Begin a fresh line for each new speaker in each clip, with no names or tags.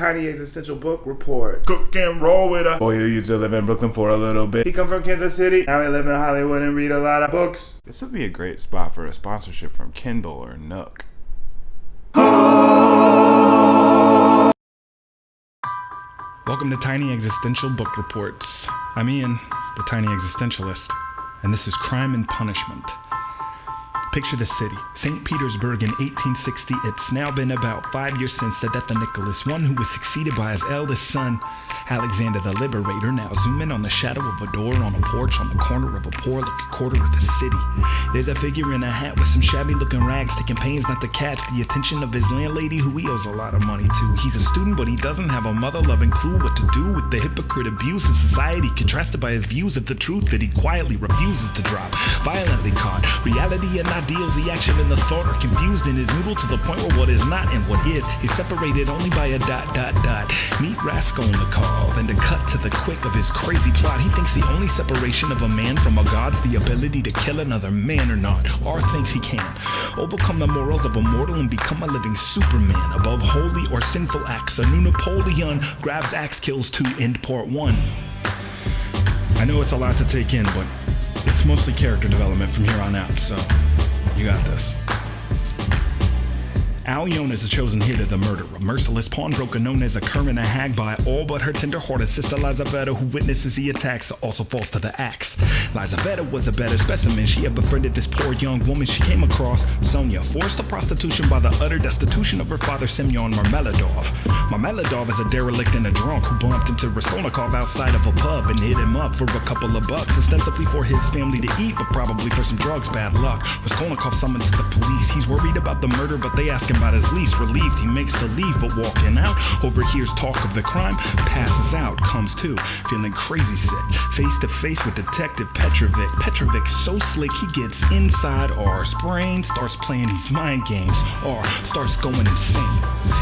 Tiny Existential Book Report.
Cook and roll with a boy who used to live in Brooklyn for a little bit.
He come from Kansas City, now he live in Hollywood and read a lot of books.
This would be a great spot for a sponsorship from Kindle or Nook.
Welcome to Tiny Existential Book Reports. I'm Ian, the Tiny Existentialist, and this is Crime and Punishment. Picture the city, St. Petersburg in 1860. It's now been about 5 years since the death of Nicholas I, who was succeeded by his eldest son, Alexander the Liberator. Now zoom in on the shadow of a door on a porch on the corner of a poor-looking quarter of the city. There's a figure in a hat with some shabby-looking rags, taking pains not to catch the attention of his landlady, who he owes a lot of money to. He's a student, but he doesn't have a mother-loving clue what to do with the hypocrite abuse of society, contrasted by his views of the truth that he quietly refuses to drop. Violently caught, reality and ideals, the action and the thought are confused in his noodle to the point where what is not and what is separated only by a ... Meet Rascal in the call, then to cut to the quick of his crazy plot. He thinks the only separation of a man from a god's the ability to kill another man or not, or thinks he can overcome the morals of a mortal and become a living Superman above holy or sinful acts. A new Napoleon grabs axe, kills two, end part one. I know it's a lot to take in, but it's mostly character development from here on out, so you got this. Aliona is the chosen hit of the murderer, a merciless pawnbroker known as a cur and a hag by all but her tender-hearted sister Lizaveta, who witnesses the attacks, also falls to the axe. Lizaveta was a better specimen. She had befriended this poor young woman she came across, Sonia, forced to prostitution by the utter destitution of her father, Semyon Marmeladov. Marmeladov is a derelict and a drunk who bumped into Raskolnikov outside of a pub and hit him up for a couple of bucks, ostensibly for his family to eat, but probably for some drugs. Bad luck. Raskolnikov summoned to the police. He's worried about the murder, but they ask him about his lease. Relieved, he makes to leave, but walking out, overhears talk of the crime, passes out, comes to, feeling crazy sick, face to face with Detective Petrovic. Petrovic's so slick, he gets inside R's brain, starts playing these mind games, R starts going insane.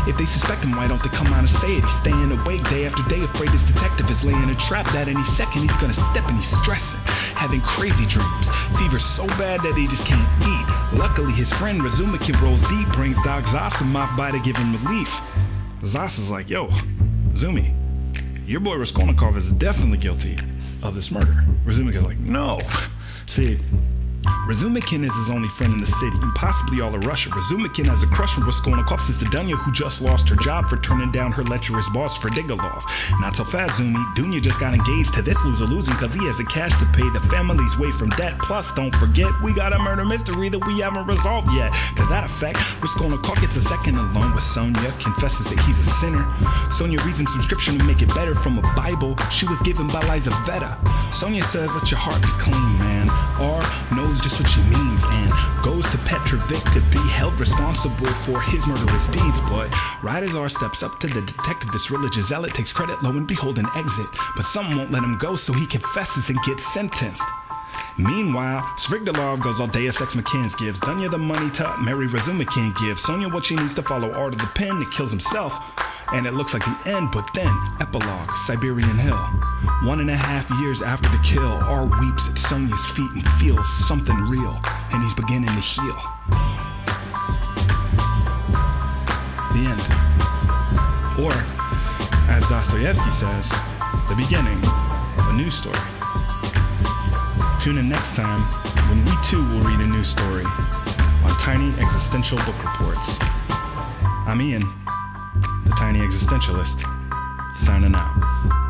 If they suspect him, why don't they come out and say it? He's staying awake day after day, afraid his detective is laying a trap that any second he's gonna step, and he's stressing, having crazy dreams, fever so bad that he just can't eat. Luckily, his friend Razumikin rolls deep, brings Doc Zosimov by to give him relief. Zos is like, yo, Zumi, your boy Raskolnikov is definitely guilty of this murder. Razumikin's like, no. See, Razumikin is his only friend in the city, and possibly all of Russia. Razumikin has a crush on Raskolnikov's sister Dunya, who just lost her job for turning down her lecherous boss Ferdigalov. Not so fast, Zumi. Dunya just got engaged to this loser losing because he has the cash to pay the family's way from debt. Plus, don't forget, we got a murder mystery that we haven't resolved yet. To that effect, Raskolnikov gets a second alone with Sonia, confesses that he's a sinner. Sonia reads him subscription to make it better from a Bible she was given by Lizaveta. Sonia says, let your heart be clean, man. R knows just what she means and goes to Petrovic to be held responsible for his murderous deeds. But right as R steps up to the detective, this religious zealot takes credit, lo and behold, an exit. But someone won't let him go, so he confesses and gets sentenced. Meanwhile, Svigdalov goes all Deus Ex Machina, gives Dunya the money to marry Razumikin, gives Sonia what she needs to follow R to the pen, and kills himself. And it looks like the end, but then, epilogue, Siberian Hill. 1.5 years after the kill, R weeps at Sonia's feet and feels something real, and he's beginning to heal. The end. Or, as Dostoyevsky says, the beginning of a new story. Tune in next time when we too will read a new story on Tiny Existential Book Reports. I'm Ian, the Tiny Existentialist, signing out.